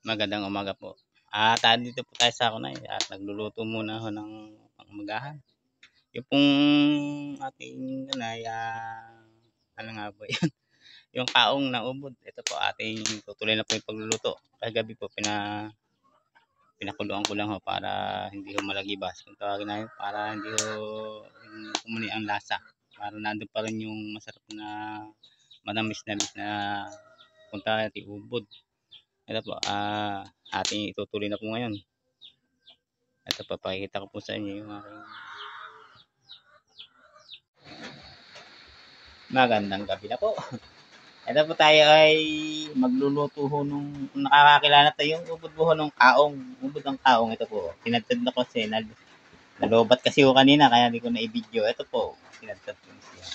Magandang umaga po. Dito po tayo sa kunay at nagluluto muna ako ng pangumagahan. Yung pong ating kunay, ano nga po yun? Yung kaong na ubod. Ito po ating tutuloy na po yung pagluluto. Kagabi po pinakuluan ko lang ho para hindi ho malagibas. Kung tawagin na yun, para hindi ho kumuni ang lasa. Para nandun pa rin yung masarap na manamis na punta natin ubod. Ito po, ating itutuloy na po ngayon. Ito pa, pakikita ko po sa inyo yung aking magandang gabi na po. Ito po tayo ay magluluto ho nung nakakakilala tayo yung ubod po ho nung kaong. Ubod ng kaong. Ito po, tinadtad na ko kasi nalobat kasi ho kanina kaya hindi ko na i-video. Ito po, tinadtad ko siya.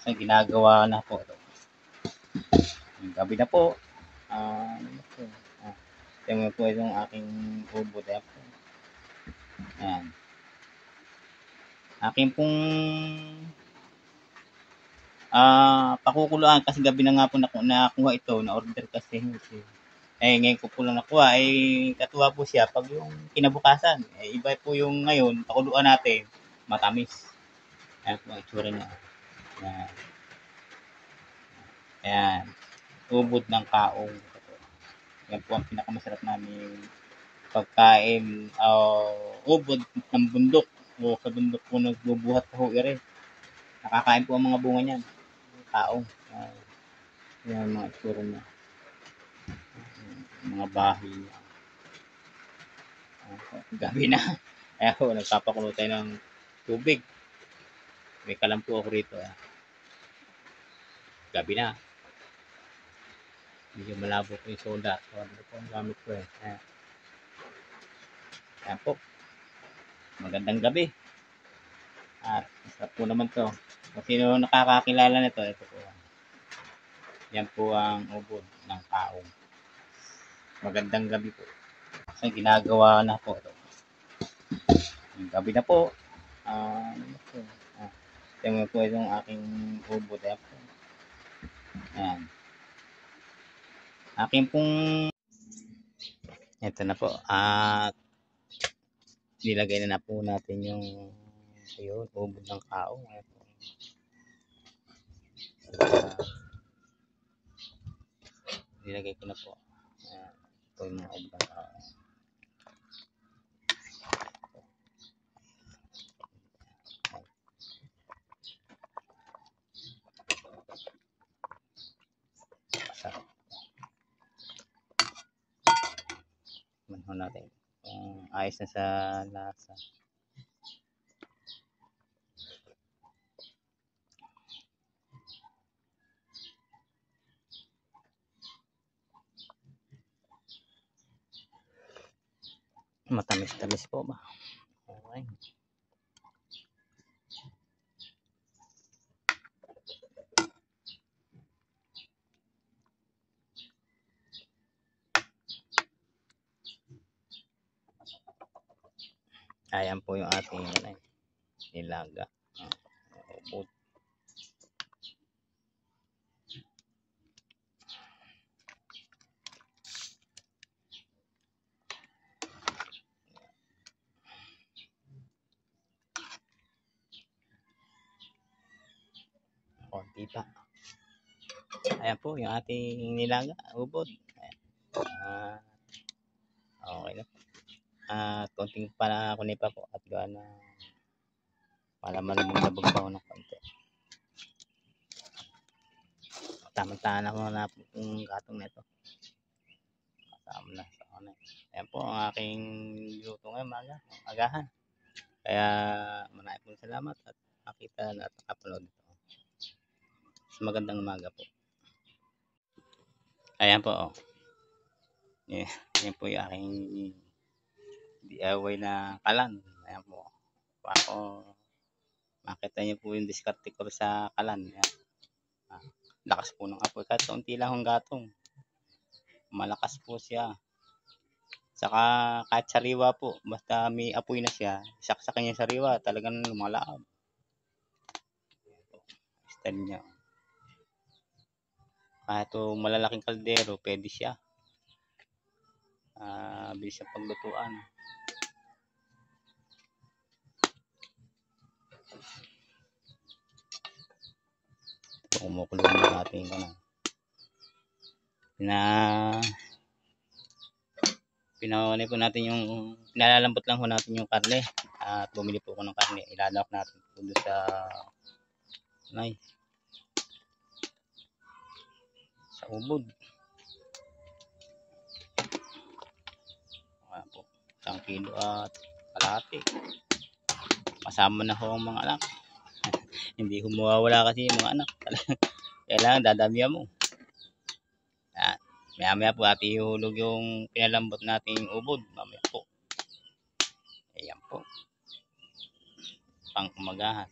So, ginagawa na po ito. Yung gabi na po. Tingnan po itong aking ubod. Ayan. Aking pong pakukuluan kasi gabi na nga po nakuha ito, na-order kasi. Ngayon ko po lang nakuha. Katuwa po siya pag yung kinabukasan. Iba po yung ngayon, pakuluan natin, matamis. Ayan po ang itsura niya. Ayan. Ayan. Ubod ng kaong. Yan po ang pinakamasarap namin pagkain. Ubod ng bundok. O sa bundok po nagbubuhat po ire. Nakakain po ang mga bunga niyan. Kaong. Yan mga itsura niya. Mga bahay. Gabi na. Kaya po, nagpapakulo tayo ng tubig. May kalampu ako rito. Gabi na. Medyo malabo po yung soda. So, ano po ang gamit ko Ayan po. Magandang gabi. At masarap po naman to. Kung sino nakakakilala nito, ito po. Yan po ang ubod ng kaong. Magandang gabi po. So, ginagawa na po ito. Yung gabi na po. Tingnan po itong aking ubod. Ayan. Aking pong ito na po. At nilagay na po natin yung ubod ng kaong. Nilagay ko na po. Ito yung mga ubod ng kaong. Manho natin kung ayos na sa lasa. Matamis-tamis po ba? Okay. Ayan po yung ating nilaga. Ubod. Konti pa. Ayan po yung ating nilaga. Ubod. Okay na. Konting kunin pa po at gana para malabog pa ako ng konti. Tamang-tahan ako na yung gatong na ito. Kasama na sa kanay. Ayan po ang aking luto ngayon agahan. Kaya maraming po salamat at makita na at nakapanood ito. Magandang umaga po. Ayan po. Yan po yung aking DIY na kalan. Ayan po. Makita niyo po yung diskarte ko sa kalan. Lakas po ng apoy. Kahit kaunti lang ang gatong. Malakas po siya. Saka kahit sariwa po. Basta may apoy na siya. Saksakan niya sariwa. Talagang lumalaab. Style niya. Kahit malalaking kaldero, pwede siya. Bilis ang paglutuan. Kumukulo na natin pinawanay po natin yung pinalalambot lang po natin yung karne at bumili po ako ng karne, ilalawak natin po doon sa ubod. Po, 1 kilo at kalahati, kasama na ho ang mga anak. Hindi humawawala kasi yung mga anak. Kailangan dadamihan mo. Maya po at ihulog yung pinalambot nating ubod. Mamaya po. Ayan po. Pang umagahan.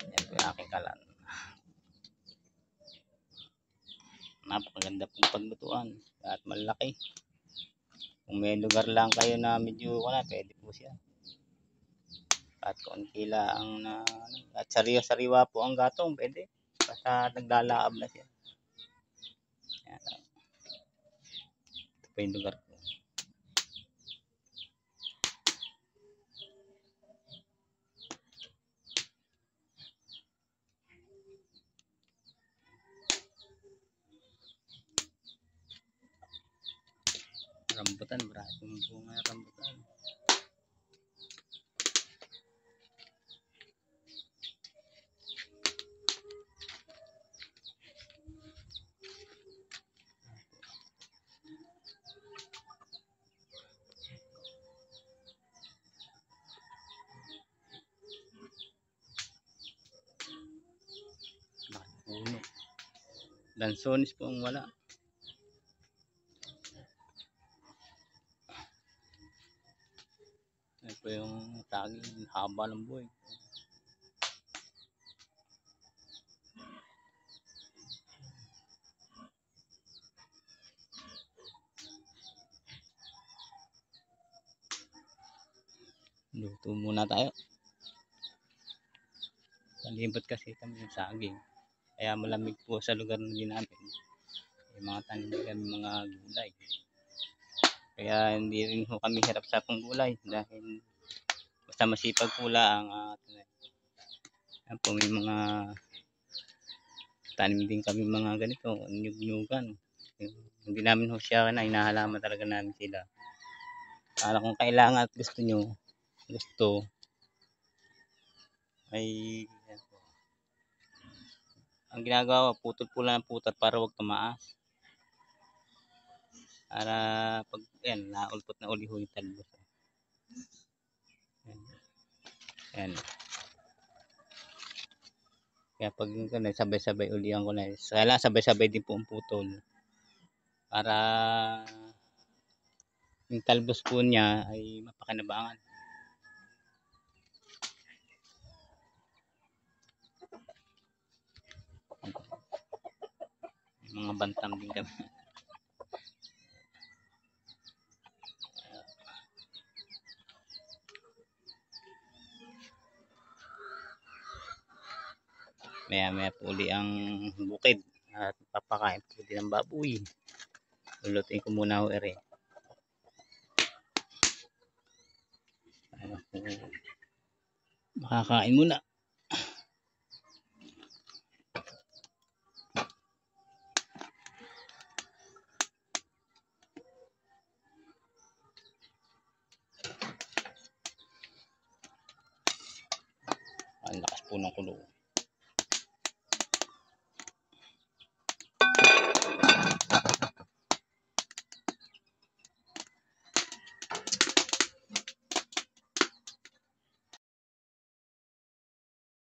Ayan po yung aking kalan. Napakaganda pong paglutuan at malaki. Kung may lugar lang kayo na medyo pwede po siya. At konti lang at sariwa po ang gatong, pwede. Basta naglalaab na siya. Ayan. Ito po yung lugar ko. Rambutan, maraming bunga rambutan. Puno. Lansones po ang wala. Ito po yung taging haba ng buhay. Luto muna tayo. Palibot kasi kami ng saging. Kaya malamig po sa lugar na din natin. May mga tanim kami mga gulay. Kaya hindi rin po kami hirap sa panggulay dahil basta masipag po lang. Yan po, may mga tanim din kami mga ganito, nyug-nyugan. Hindi namin ho siya na hinahalaman talaga namin sila. Para kung kailangan at gusto ay yan po. Ang ginagawa, putol po lang ang putat para wag tumaas. Para pag yan, naulpot na uli ho yung talbos. Yan. Kaya pag sabay-sabay ulihan ko na. Kailangan sabay-sabay din po ang putol. Para yung talbos po niya ay mapakinabangan. Mga bantam din kami. Maya po uli ang bukid at papakain po din ng baboy. Lulutuin ko muna ho ere. Makakain muna. Ang lakas po ng kulo.